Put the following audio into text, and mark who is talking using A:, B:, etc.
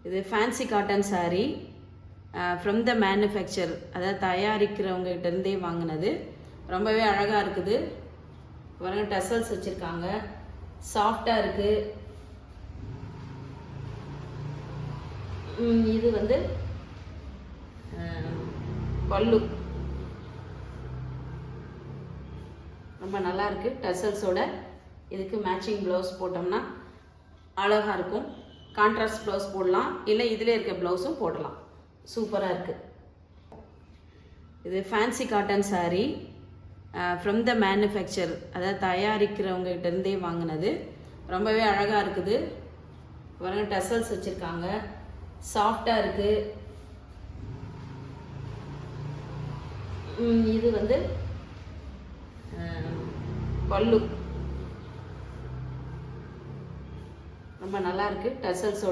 A: இது fancy cotton saree from the manufacture, அதாவது தயாரிக்கிறவங்ககிட்ட இருந்தே வாங்கினது. ரொம்பவே அழகாக இருக்குது. பாருங்க, டசல்ஸ் வச்சுருக்காங்க, சாஃப்டாக இருக்குது. இது வந்து பல்லு ரொம்ப நல்லா இருக்குது டசல்ஸோட. இதுக்கு மேட்சிங் ப்ளவுஸ் போட்டோம்னா அழகாக இருக்கும். கான்ட்ராஸ்ட் ப்ளவுஸ் போடலாம், இல்லை இதில் இருக்க ப்ளவுஸும் போடலாம். சூப்பராக இருக்குது. இது fancy cotton saree from the manufacture, அதாவது தயாரிக்கிறவங்ககிட்ட இருந்தே வாங்கினது. ரொம்பவே அழகாக இருக்குது. பாருங்க, டசல்ஸ் வச்சுருக்காங்க, சாஃப்டாக இருக்குது. இது வந்து பல்லு ரொம்ப நல்லா இருக்குது டசல்ஸோட.